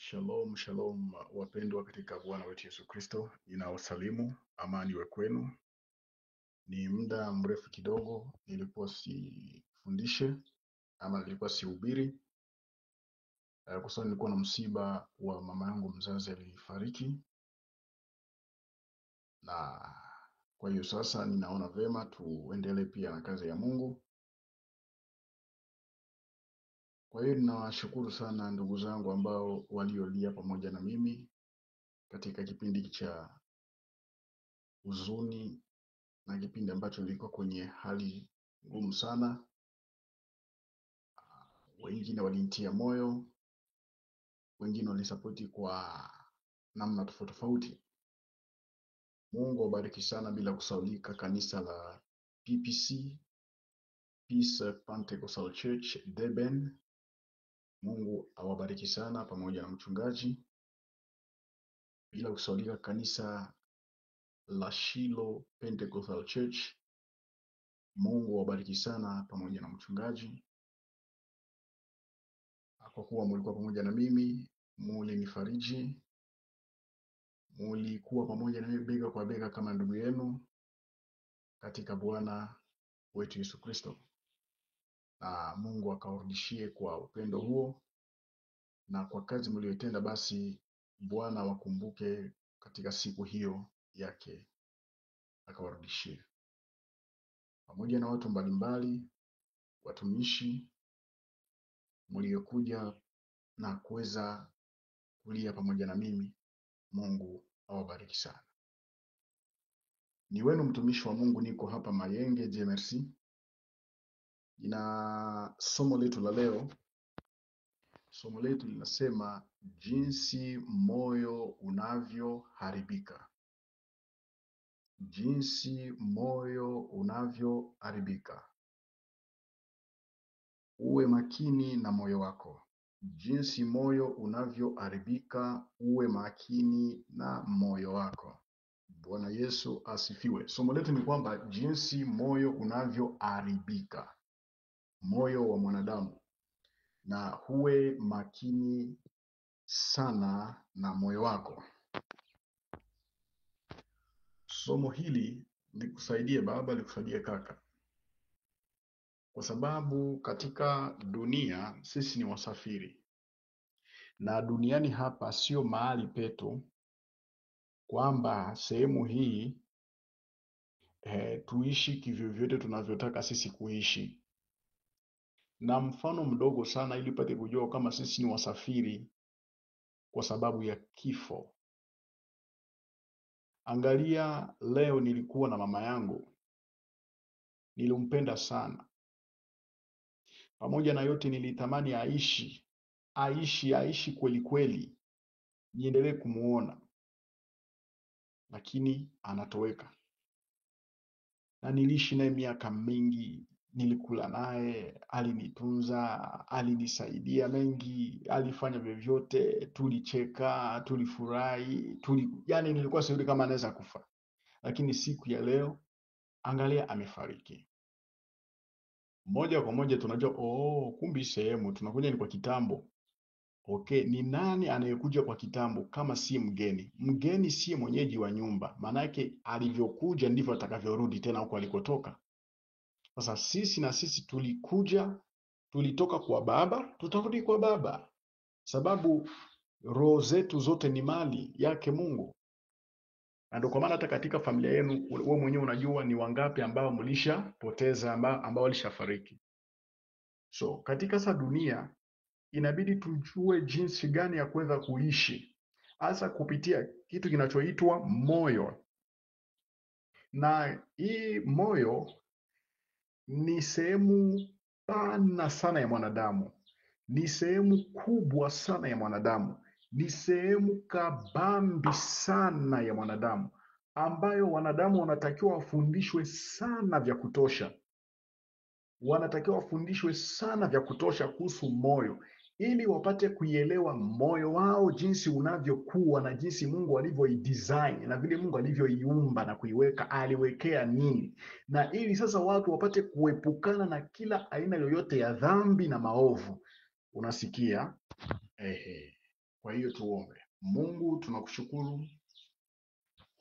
Shalom, shalom wapendwa katika Bwana wetu Yesu Kristo. Ninawasalimu, amani iwe kwenu. Ni muda mrefu kidogo nilikuwa sifundishe ama nilikuwa sihubiri kwa sababu nilikuwa na msiba wa mama yangu mzazi alifariki, na kwa hiyo sasa ninaona vema tuendelee pia na kazi ya Mungu. Kwa hiyo ninawashukuru sana ndugu zangu ambao waliolia pamoja na mimi katika kipindi cha huzuni na kipindi ambacho nilikuwa kwenye hali ngumu sana. Wengine walinitia moyo, wengine walisapoti kwa namna tofauti tofauti. Mungu awabariki sana, bila kusaulika kanisa la PPC, Peace Pentecostal Church Deben. Mungu awabariki sana pamoja na mchungaji. Bila kusaulika kanisa la Shiloh Pentecostal Church. Mungu awabariki sana pamoja na mchungaji. Kwa kuwa mlikuwa pamoja na mimi, mulinifariji, mulikuwa pamoja na mimi bega kwa bega kama ndugu yenu katika Bwana wetu Yesu Kristo. Na Mungu akawarudishie kwa upendo huo, na kwa kazi mlioitenda basi Bwana wakumbuke katika siku hiyo yake, akawarudishie. Pamoja na watu mbalimbali, watumishi mliokuja na kuweza kulia pamoja na mimi, Mungu awabariki sana. Ni wenu mtumishi wa Mungu, niko hapa Mayenge JMRC. Na somo letu la leo, somo letu linasema jinsi moyo unavyoharibika. Jinsi moyo unavyoharibika. Uwe makini na moyo wako. Jinsi moyo unavyoharibika, uwe makini na moyo wako. Bwana Yesu asifiwe. Somo letu ni kwamba jinsi moyo unavyoharibika, moyo wa mwanadamu, na huwe makini sana na moyo wako. Somo hili likusaidie baba, likusaidie kaka, kwa sababu katika dunia sisi ni wasafiri, na duniani hapa sio mahali petu kwamba sehemu hii tuishi kivyovyote tunavyotaka sisi kuishi. Na mfano mdogo sana ili upate kujua kama sisi ni wasafiri kwa sababu ya kifo. Angalia, leo nilikuwa na mama yangu, nilimpenda sana. Pamoja na yote nilitamani aishi kweli kweli, niendelee kumuona, lakini anatoweka. Na niliishi naye miaka mingi, nilikula naye, alinitunza, alinisaidia mengi, alifanya vyovyote, tulicheka, tulifurahi, yani nilikuwa sioni kama anaweza kufa. Lakini siku ya leo angalia amefariki. Moja kwa moja tunajua kumbe sehemu tunakuja ni kwa kitambo. Okay, ni nani anayekuja kwa kitambo kama si mgeni? Mgeni si mwenyeji wa nyumba. Maana yake alivyokuja ndivyo atakavyorudi tena huko alikotoka. Sasa sisi tulikuja, tulitoka kwa baba, tutarudi kwa baba. Sababu roho zetu zote ni mali yake Mungu. Na ndio kwa maana hata katika familia yenu wewe mwenyewe unajua ni wangapi ambao mlishapoteza, ambao walishafariki. So katika sa dunia inabidi tujue jinsi gani ya kuweza kuishi, hasa kupitia kitu kinachoitwa moyo. Na hii moyo ni sehemu pana sana ya mwanadamu, ni sehemu kubwa sana ya mwanadamu, ni sehemu kabambi sana ya mwanadamu, ambayo wanadamu wanatakiwa wafundishwe sana vya kutosha. Wanatakiwa wafundishwe sana vya kutosha kuhusu moyo, ili wapate kuielewa moyo wao jinsi unavyokuwa na jinsi Mungu alivyoidesign na vile Mungu alivyoiumba na kuiweka, aliwekea nini, na ili sasa watu wapate kuepukana na kila aina yoyote ya dhambi na maovu. Unasikia? Kwa hiyo tuombe. Mungu, tunakushukuru.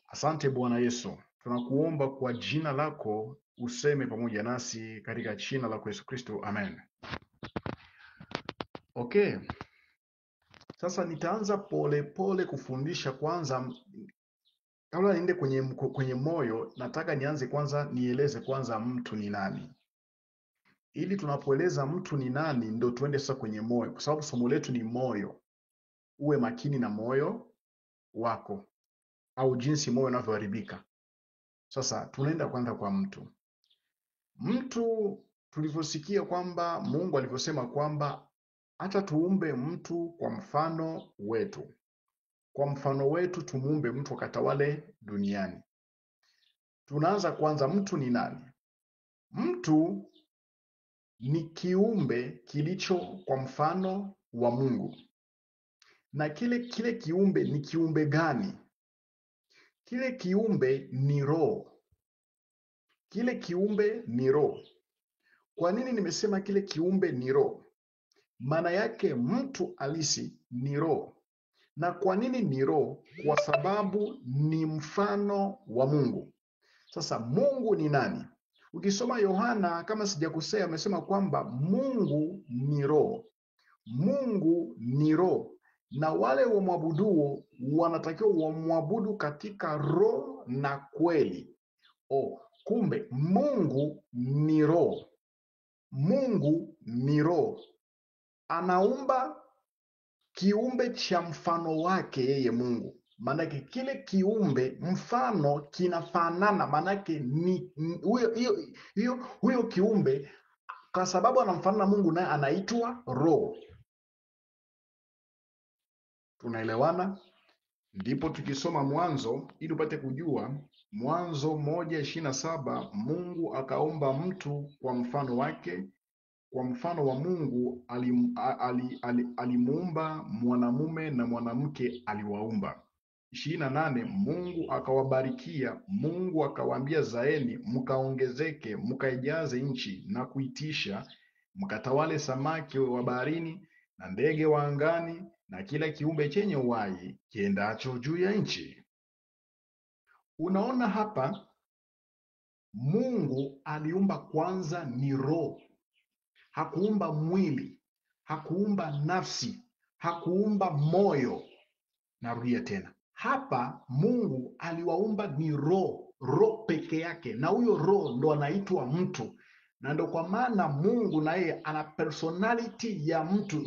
Asante Bwana Yesu. Tunakuomba kwa jina lako useme pamoja nasi katika jina lako Yesu Kristo. Amen. Okay. Sasa nitaanza pole kufundisha kwanza. Kabla niende kwenye moyo, nataka nianze kwanza nieleze kwanza mtu ni nani. Ili tunapoeleza mtu ni nani ndo tuende sasa kwenye moyo, kwa sababu somo letu ni moyo. Uwe makini na moyo wako au jinsi moyo unavyoharibika. Sasa tunaenda kwanza kwa mtu. Mtu tulivyosikia kwamba Mungu alivyosema kwamba hata tuumbe mtu kwa mfano wetu. Kwa mfano wetu tumuumbe mtu akatawale duniani. Tunaanza kwanza, mtu ni nani? Mtu ni kiumbe kilicho kwa mfano wa Mungu. Na kile kiumbe ni kiumbe gani? Kile kiumbe ni roho. Kile kiumbe ni roho. Kwa nini nimesema kile kiumbe ni roho? Maana yake mtu halisi ni roho. Na kwa nini ni roho? Kwa sababu ni mfano wa Mungu. Sasa Mungu ni nani? Ukisoma Yohana, kama sijakosea, amesema kwamba Mungu ni roho. Mungu ni roho, na wale wamwabuduo wanatakiwa wamwabudu katika roho na kweli. Kumbe Mungu ni roho. Mungu ni roho. Anaumba kiumbe cha mfano wake yeye Mungu. Maanake kile kiumbe mfano kinafanana, maanake ni huyo kiumbe, kwa sababu anamfanana Mungu, naye anaitwa roho. Tunaelewana? Ndipo tukisoma Mwanzo ili upate kujua, Mwanzo 1:27, Mungu akaumba mtu kwa mfano wake, kwa mfano wa Mungu alimuumba, mwanamume na mwanamke aliwaumba. 28, Mungu akawabarikia, Mungu akawaambia, zaeni mkaongezeke, mkaijaze nchi na kuitisha, mkatawale samaki wa baharini na ndege wa angani na kila kiumbe chenye uhai kiendacho juu ya nchi. Unaona hapa Mungu aliumba kwanza ni roho. Hakuumba mwili, hakuumba nafsi, hakuumba moyo. Narudia tena. Hapa Mungu aliwaumba ni roho, roho peke yake, na huyo roho ndo anaitwa mtu. Na ndo kwa maana Mungu na yeye ana personality ya mtu.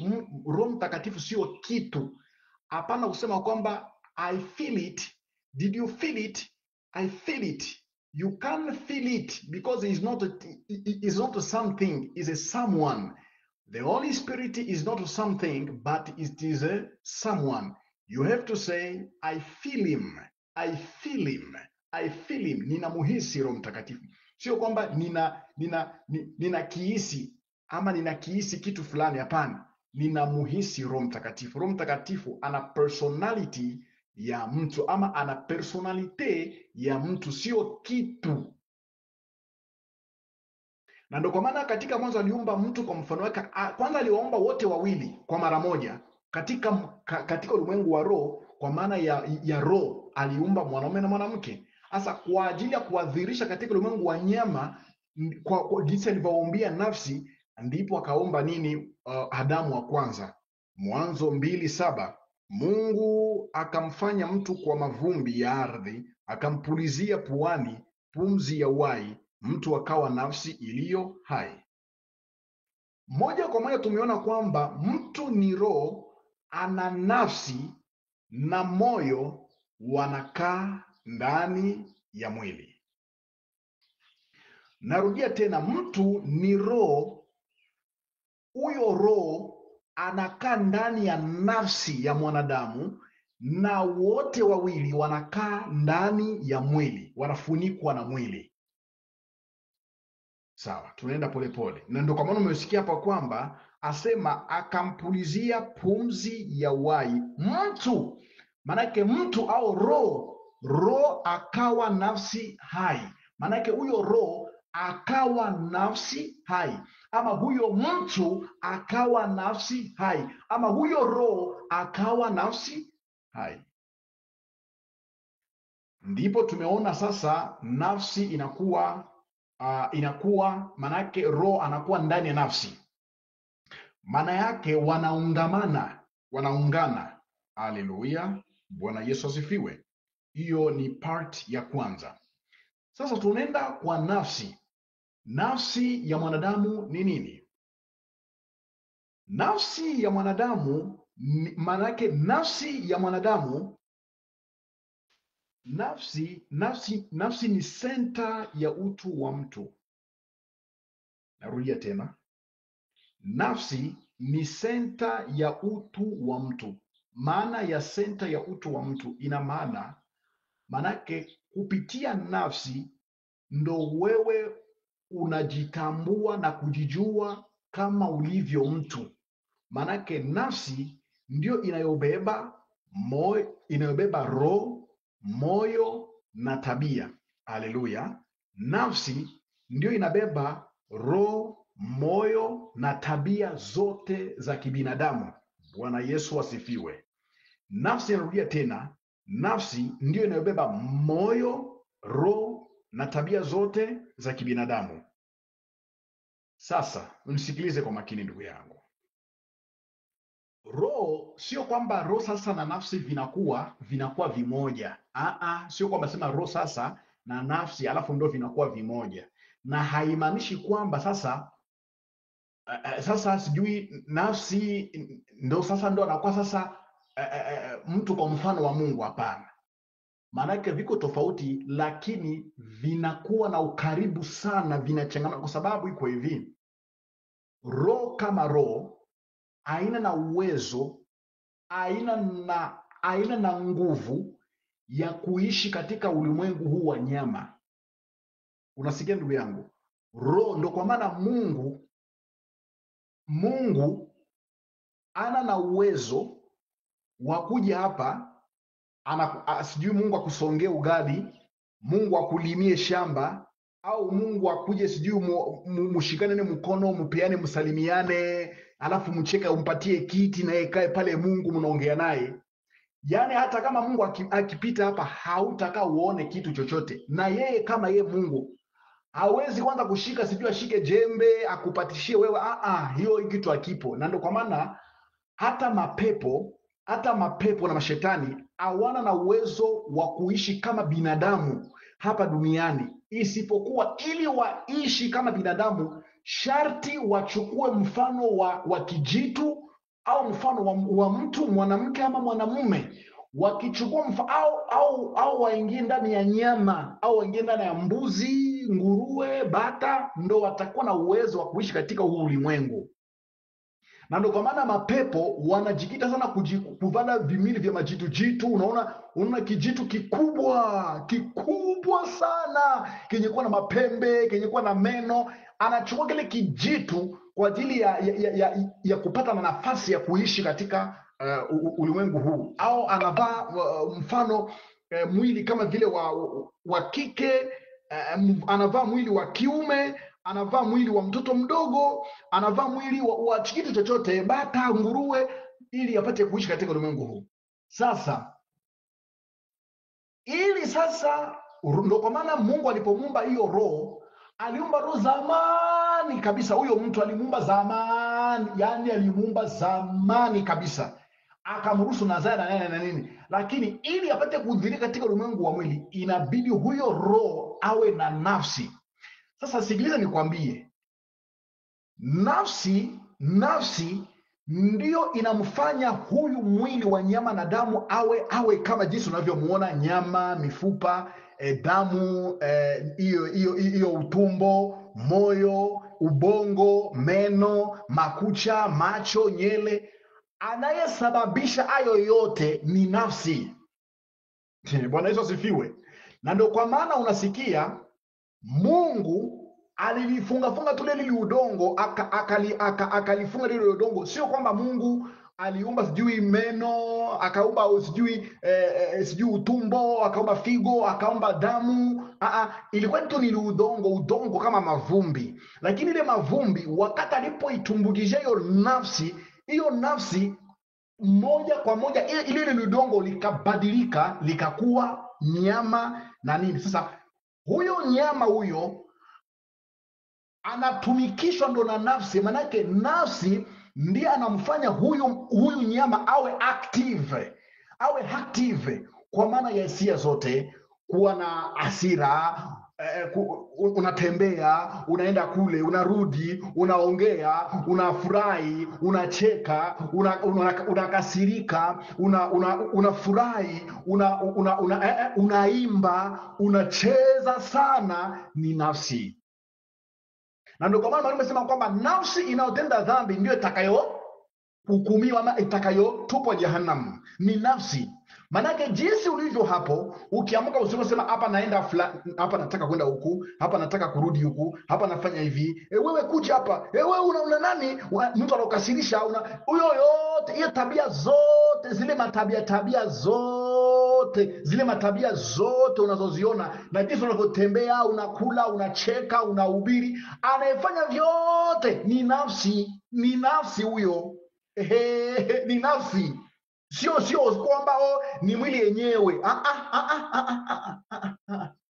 Roho Mtakatifu sio kitu. Hapana kusema kwamba I feel it. Did you feel it? I feel it. You can't feel it because it's not something, it's a someone. The Holy Spirit is not something, but it is a someone. You have to say, I feel him. I feel him. I feel him. Ninamuhisi Roho Mtakatifu. Sio kwamba nina kiisi ama nina kiisi kitu fulani, hapana. Ninamuhisi Roho Mtakatifu. Roho Mtakatifu ana personality ya mtu ama ana personalite ya mtu, sio kitu. Na ndio kwa maana katika Mwanzo aliumba mtu kwa mfano wake. Kwanza aliwaumba wote wawili kwa mara moja katika ulimwengu wa roho, kwa maana ya roho aliumba mwanaume na mwanamke. Sasa kwa ajili ya kuadhirisha katika ulimwengu wa nyama, kwa jinsi alivyoumbia nafsi, ndipo akaomba nini? Adamu wa kwanza. Mwanzo 2:7, Mungu akamfanya mtu kwa mavumbi ya ardhi, akampulizia puani pumzi ya uhai, mtu akawa nafsi iliyo hai. Moja kwa moja tumeona kwamba mtu ni roho, ana nafsi na moyo, wanakaa ndani ya mwili. Narudia tena, mtu ni roho. Huyo roho anakaa ndani ya nafsi ya mwanadamu, na wote wawili wanakaa ndani ya mwili, wanafunikwa na mwili. Sawa, tunaenda polepole. Na ndio kwa maana umesikia hapa kwamba asema akampulizia pumzi ya uhai mtu. Manake mtu au roho akawa nafsi hai. Manake huyo roho akawa nafsi hai, ama huyo mtu akawa nafsi hai, ama huyo roho akawa nafsi hai. Ndipo tumeona sasa nafsi inakuwa manake roho anakuwa ndani ya nafsi, maana yake wanaungana. Haleluya, Bwana Yesu asifiwe. Hiyo ni part ya kwanza. Sasa tunaenda kwa nafsi. Nafsi ya mwanadamu ni nini? Nafsi ya mwanadamu maana yake, nafsi ya mwanadamu, nafsi ni senta ya utu wa mtu. Narudia tena, nafsi ni senta ya utu wa mtu. Maana ya senta ya utu wa mtu ina maanake kupitia nafsi ndo wewe unajitambua na kujijua kama ulivyo mtu. Maanake nafsi ndio inayobeba roho, moyo na tabia. Haleluya! Nafsi ndio inabeba roho, moyo na tabia zote za kibinadamu. Bwana Yesu asifiwe. Nafsi, inarudia tena, nafsi ndio inayobeba moyo, roho na tabia zote za kibinadamu. Sasa msikilize kwa makini ndugu yangu. Roho, sio kwamba roho sasa na nafsi vinakuwa vimoja. Sio kwamba sema roho sasa na nafsi alafu ndio vinakuwa vimoja, na haimaanishi kwamba sasa sijui nafsi ndo anakuwa sasa mtu kwa mfano wa Mungu. Hapana, maanake viko tofauti, lakini vinakuwa na ukaribu sana, vinachangana, kwa sababu iko hivi: roho kama roho haina na uwezo, haina na nguvu ya kuishi katika ulimwengu huu wa nyama. Unasikia ndugu yangu? Roho ndo, kwa maana Mungu ana na uwezo wa kuja hapa, sijui Mungu akusongee ugali, Mungu akulimie shamba, au Mungu akuje sijui mushikane mkono, mpeane, msalimiane, alafu mcheka, umpatie kiti na yeye kae pale, Mungu mnaongea naye. Yaani hata kama Mungu akipita hapa hautaka uone kitu chochote, na yeye kama yeye Mungu hawezi kwanza kushika sijui ashike jembe akupatishie wewe. Hiyo kitu hakipo. Na ndio kwa maana hata mapepo na mashetani hawana na uwezo wa kuishi kama binadamu hapa duniani, isipokuwa ili waishi kama binadamu sharti wachukue mfano wa kijitu au mfano wa mtu, mwanamke ama mwanamume. Wakichukua au waingie ndani ya nyama, au waingie ndani ya mbuzi, nguruwe, bata, ndo watakuwa na uwezo wa kuishi katika huu ulimwengu. Na ndo kwa maana mapepo wanajikita sana kuvala vimili vya majitu. Unaona kijitu kikubwa sana, kenye kuwa na mapembe, kenye kuwa na meno, anachukua kile kijitu kwa ajili ya kupata na nafasi ya kuishi katika ulimwengu huu. Au anavaa mfano mwili kama vile wa kike, anavaa mwili wa kiume, anavaa mwili wa mtoto mdogo, anavaa mwili wa kitu chochote, bata, nguruwe, ili apate kuishi katika ulimwengu huu. Sasa ndo kwa maana Mungu alipomuumba hiyo roho, aliumba roho zamani kabisa. Huyo mtu alimuumba zamani, yani alimuumba zamani kabisa, akamruhusu nazara na nini, lakini ili apate kudhihirika katika ulimwengu wa mwili inabidi huyo roho awe na nafsi. Sasa sikiliza nikwambie, nafsi ndio inamfanya huyu mwili wa nyama na damu awe kama jinsi unavyomuona: nyama, mifupa, damu, hiyo utumbo, moyo, ubongo, meno, makucha, macho, nyele. Anayesababisha hayo yote ni nafsi. Bwana Yesu asifiwe. Na ndio kwa maana unasikia Mungu alilifunga tu lile udongo, akalifunga lile udongo. Sio kwamba Mungu aliumba sijui meno, akaumba sijui utumbo, akaumba figo, akaumba damu, ilikuwa tu ni udongo kama mavumbi, lakini ile mavumbi wakati alipoitumbukizia hiyo nafsi moja kwa moja ile udongo likabadilika likakuwa nyama na nini. Sasa huyo nyama huyo anatumikishwa ndo na nafsi, manake nafsi ndiye anamfanya huyu nyama awe active kwa maana ya hisia zote, kuwa na hasira, unatembea, unaenda kule, unarudi, unaongea, unafurahi, unacheka, unakasirika, unafurahi, unaimba, unacheza sana, ni nafsi. Na ndio kwa maana mwalimu amesema kwamba nafsi inayotenda dhambi ndio itakayohukumiwa ama itakayotupwa jehanamu, ni nafsi. Manake jinsi ulivyo hapo, ukiamka usiku unasema hapa naenda hapa nataka kwenda huku, hapa nataka kurudi huku, hapa nafanya hivi. Wewe kuja hapa. Wewe una nani? Mtu anakasirisha, huyo yote, hiyo tabia zote, zile matabia zote unazoziona na jinsi unavyotembea, unakula, unacheka, unahubiri, anayefanya vyote ni nafsi huyo. Ni nafsi. Sio kwamba ni mwili yenyewe.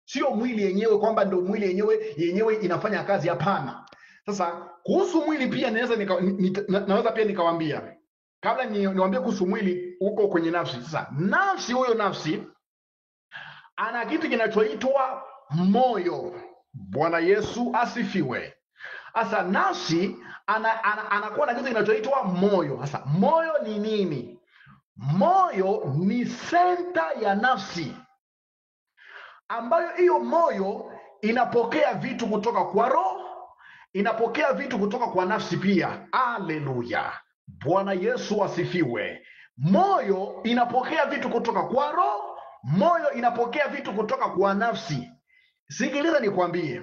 Sio mwili yenyewe kwamba ndio mwili yenyewe inafanya kazi, hapana. Sasa kuhusu mwili pia naweza pia nikawaambia, kabla niwaambie kuhusu mwili uko kwenye nafsi. Sasa nafsi ana kitu kinachoitwa moyo. Bwana Yesu asifiwe. Sasa nafsi anakuwa na kitu kinachoitwa moyo. Sasa moyo ni nini? Moyo ni senta ya nafsi, ambayo hiyo moyo inapokea vitu kutoka kwa roho, inapokea vitu kutoka kwa nafsi pia. Haleluya, Bwana Yesu asifiwe. Moyo inapokea vitu kutoka kwa roho, moyo inapokea vitu kutoka kwa nafsi. Sikiliza nikwambie,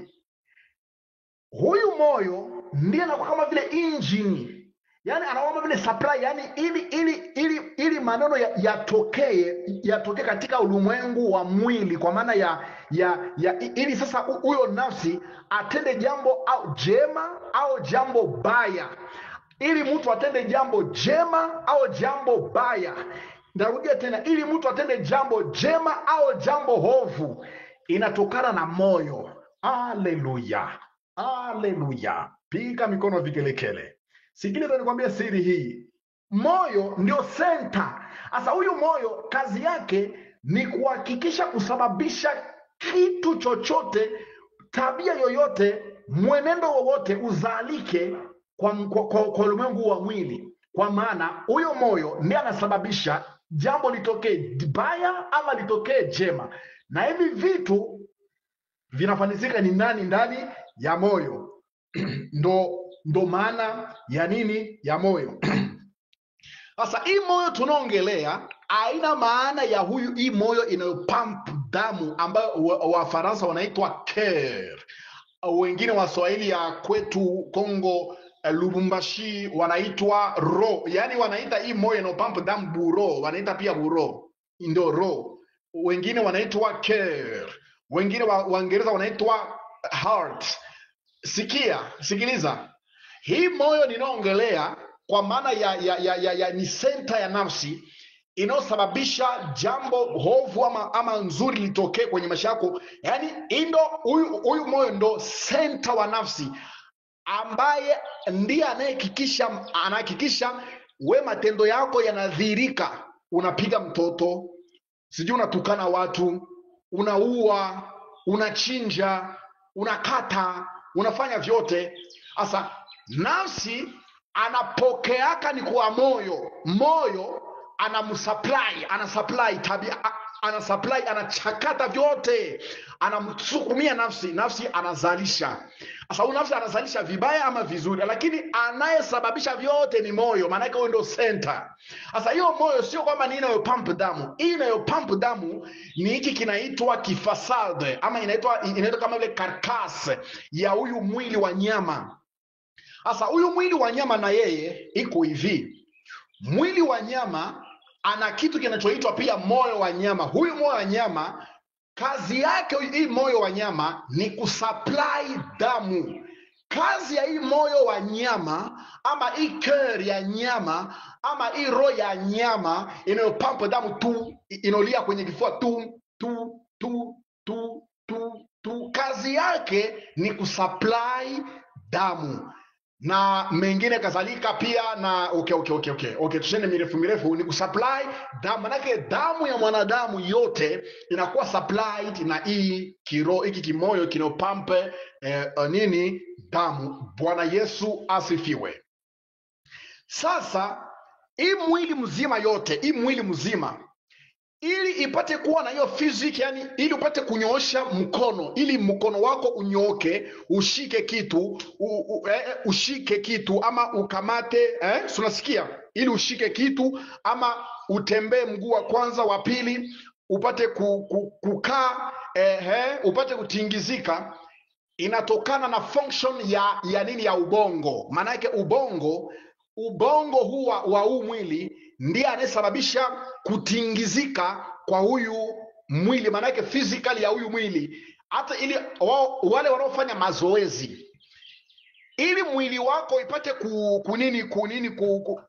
huyu moyo ndiye anakuwa kama vile engine, yani anaomba vile supply, yani ili maneno yatokee katika ulimwengu wa mwili, kwa maana ili sasa huyo nafsi atende jambo au jema au jambo baya. Ili mtu atende jambo jema au jambo baya, ndarudia tena, ili mtu atende jambo jema au jambo hovu, inatokana na moyo. Haleluya, haleluya, piga mikono vigelekele. Sikiliza nikwambia siri hii, moyo ndio center. Sasa huyu moyo kazi yake ni kuhakikisha kusababisha kitu chochote, tabia yoyote, mwenendo wowote uzalike kwa ulimwengu wa mwili. Kwa maana huyo moyo ndiye anasababisha jambo litokee baya ama litokee jema, na hivi vitu vinafanyika ni ndani ya moyo. ndo maana ya nini? Ya moyo. Sasa hii moyo tunaongelea haina maana ya hii moyo inayopump damu, ambayo Wafaransa wanaitwa cœur, wengine wa Swahili ya kwetu Kongo Lubumbashi wanaitwa ro. Yani wanaita hii moyo inayopump damu buro, wanaita pia buro, ndio ro. Wengine wanaitwa cœur, wengine Waingereza wanaitwa heart. Sikiliza, hii moyo ninaongelea kwa maana ya ni senta ya nafsi inayosababisha jambo hovu ama nzuri litokee kwenye maisha yako. Yani huyu moyo ndo senta wa nafsi, ambaye ndiye anahakikisha we matendo yako yanadhihirika. Unapiga mtoto, sijui unatukana watu, unaua, unachinja, unakata, unafanya vyote. Sasa nafsi anapokeaka ni kwa moyo anasupply tabia, anachakata vyote, anamsukumia nafsi anazalisha. Sasa huyu nafsi anazalisha vibaya ama vizuri, lakini anayesababisha vyote ni moyo, maana yake huyo ndio center. Sasa hiyo moyo sio kwamba ni inayopump damu. Hii inayopump damu ni hiki kinaitwa kifasade, ama inaitwa kama vile carcass ya huyu mwili wa nyama. Sasa huyu mwili wa nyama na yeye iko hivi. Mwili wa nyama ana kitu kinachoitwa pia moyo wa nyama. Huyu moyo wa nyama Kazi yake hii moyo wa nyama ni kusupply damu. Kazi ya hii moyo wa nyama ama hii cœur ya nyama ama hii roho ya nyama inayopampa damu tu, inolia kwenye kifua tu tu tu tu tu tu, kazi yake ni kusupply damu na mengine kadhalika pia. Na okay, tusende mirefu ni kusupply damu. Manake damu ya mwanadamu yote inakuwa supplied na hii kiro, hiki kimoyo kinopampe nini, damu. Bwana Yesu asifiwe. Sasa hii mwili mzima yote, hii mwili mzima ili ipate kuwa na hiyo physics, yani ili upate kunyoosha mkono, ili mkono wako unyooke, ushike kitu ushike kitu ama ukamate unasikia, ili ushike kitu ama utembee mguu wa kwanza wa pili, upate kukaa upate kutingizika, inatokana na function ya nini, ya ubongo. Maana yake ubongo huu wa huu mwili ndiye anayesababisha kutingizika kwa huyu mwili, maana yake physically ya huyu mwili. Hata ili wale wanaofanya mazoezi, ili mwili wako ipate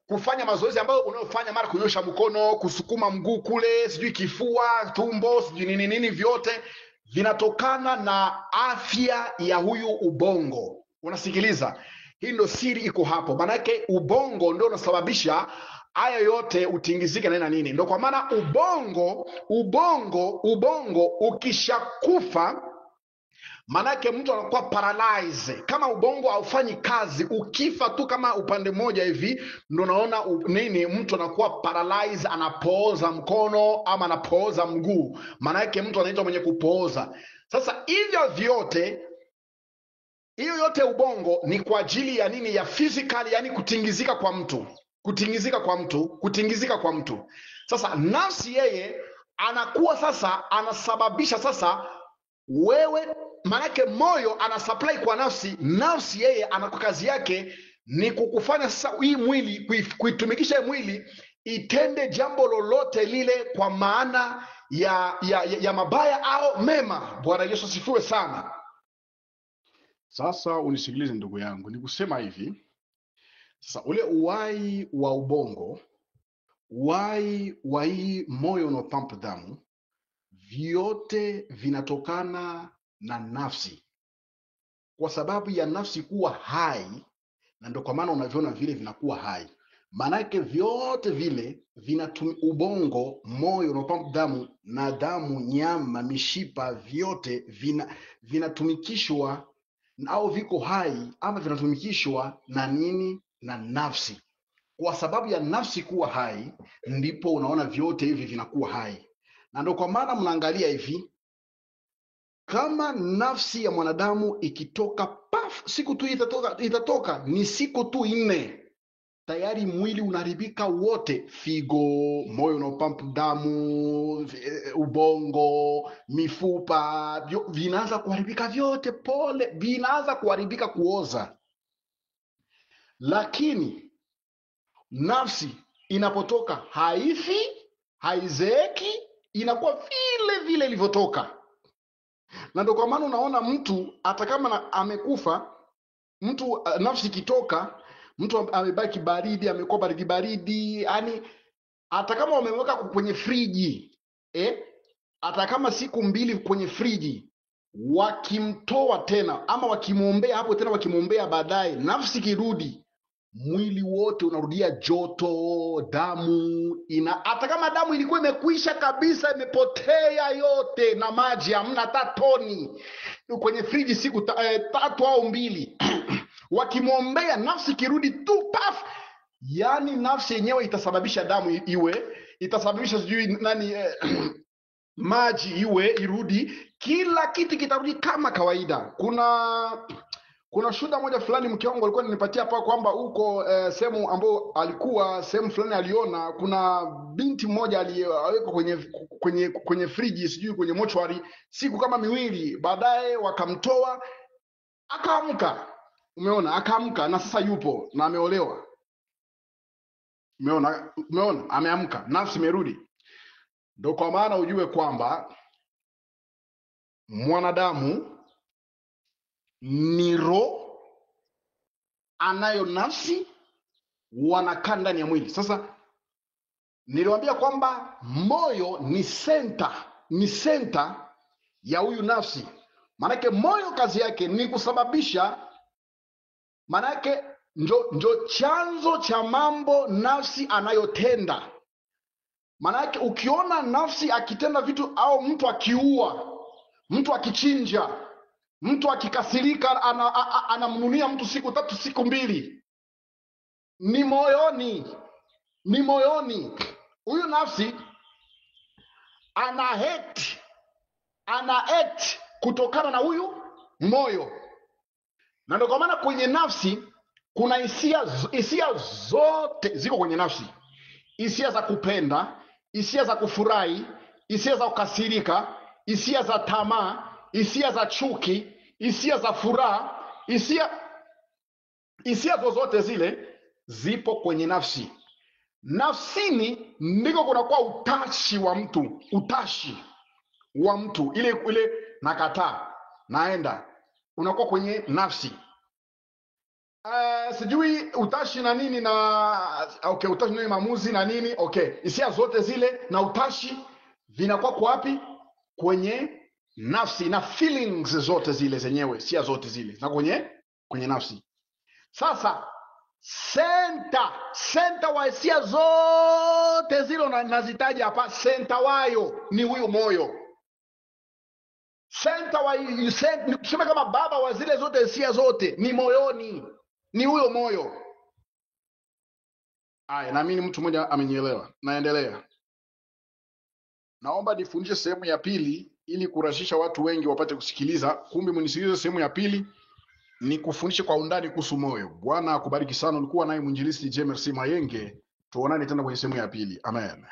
kufanya mazoezi ambayo unayofanya, mara kunyosha mkono, kusukuma mguu kule, sijui kifua, tumbo, sijui nini, vyote vinatokana na afya ya huyu ubongo. Unasikiliza? Hii ndio siri iko hapo. Maanake ubongo ndio unasababisha haya yote, utingizike na nini. Ndio kwa maana ubongo ukishakufa, manake mtu anakuwa paralyze. Kama ubongo haufanyi kazi, ukifa tu kama upande mmoja hivi, ndio naona nini, mtu anakuwa paralyze, anapooza mkono ama anapooza mguu. Manake mtu anaitwa mwenye kupooza. Sasa hivyo vyote, hiyo yote ubongo ni kwa ajili ya nini? Ya physical, yani kutingizika kwa mtu. Sasa nafsi yeye anakuwa sasa anasababisha sasa wewe, manake moyo anasupply kwa nafsi yeye anakuwa kazi yake ni kukufanya sasa hii mwili, kuitumikisha mwili itende jambo lolote lile kwa maana ya mabaya au mema. Bwana Yesu asifiwe sana. Sasa unisikilize ndugu yangu, ni kusema hivi. Sasa ule uhai wa ubongo, uhai wa hii moyo unaopampa damu, vyote vinatokana na nafsi. Kwa sababu ya nafsi kuwa hai, na ndio kwa maana unaviona vile vinakuwa hai. Maanake vyote vile ubongo, moyo unaopampa damu na damu, nyama, mishipa, vyote vinatumikishwa au viko hai ama vinatumikishwa na nini? Na nafsi. Kwa sababu ya nafsi kuwa hai, ndipo unaona vyote hivi vinakuwa hai. Na ndio kwa maana mnaangalia hivi, kama nafsi ya mwanadamu ikitoka paf, siku tu itatoka ni siku tu 4, tayari mwili unaharibika wote. Figo, moyo unaopampa damu, ubongo, mifupa, vinaanza kuharibika vyote, pole, vinaanza kuharibika, kuoza. Lakini nafsi inapotoka haifi, haizeeki, inakuwa vile vile ilivyotoka. Na ndio kwa maana unaona mtu hata kama amekufa, mtu nafsi ikitoka, mtu amebaki baridi, amekuwa baridi, yani hata kama wameweka kwenye friji hata kama siku 2 kwenye friji, wakimtoa tena ama wakimwombea hapo tena, wakimwombea baadaye, nafsi kirudi, mwili wote unarudia joto, damu hata kama damu ilikuwa imekwisha kabisa, imepotea yote na maji, hamna hata toni kwenye friji siku 3 au 2 wakimwombea, nafsi kirudi tu paf, yani nafsi yenyewe itasababisha damu itasababisha sijui nani maji irudi, kila kitu kitarudi kama kawaida. Kuna shuhuda moja fulani mke wangu alikuwa ananipatia hapa kwamba huko sehemu ambayo alikuwa sehemu fulani, aliona kuna binti mmoja aliyewekwa kwenye friji, sijui kwenye mochwari, siku kama 2, baadaye wakamtoa, akaamka. Umeona, akaamka na sasa yupo na ameolewa. Umeona, ameamka, nafsi imerudi. Ndio kwa maana ujue kwamba mwanadamu ni roho, anayo nafsi, wanakaa ndani ya mwili. Sasa niliwaambia kwamba moyo ni senta ya huyu nafsi. Maanake moyo kazi yake ni kusababisha, maanake njo chanzo cha mambo nafsi anayotenda. Maanake ukiona nafsi akitenda vitu, au mtu akiua, mtu akichinja, mtu akikasirika, anamnunia mtu siku 3 siku 2, ni moyoni. Huyu nafsi ana act kutokana na huyu moyo, na ndio kwa maana kwenye nafsi kuna hisia zote ziko kwenye nafsi: hisia za kupenda, hisia za kufurahi, hisia za kukasirika, hisia za tamaa, hisia za chuki, hisia za furaha, hisia zozote zile zipo kwenye nafsi. Nafsini ndiko kunakuwa utashi wa mtu, ile nakataa, naenda, unakuwa kwenye nafsi. Sijui utashi na nini utashi na maamuzi na nini, hisia zote zile na utashi vinakuwa kwa wapi? Kwenye nafsi. Na feelings zote zile zenyewe, hisia zote zile na kwenye nafsi. Sasa senta wa hisia zote zile nazitaja hapa, senta wayo ni huyu moyo. Tuseme kama baba wa zile zote hisia zote ni moyoni, ni huyo moyo. Aya, naamini mtu mmoja amenielewa. Naendelea. Naomba nifundishe sehemu ya pili ili kurahisisha watu wengi wapate kusikiliza. Kumbe mnisikilize sehemu ya pili, ni kufundisha kwa undani kuhusu moyo. Bwana akubariki sana. Ulikuwa naye mwinjilisti James Mayenge. Tuonane tena kwenye sehemu ya pili. Amen.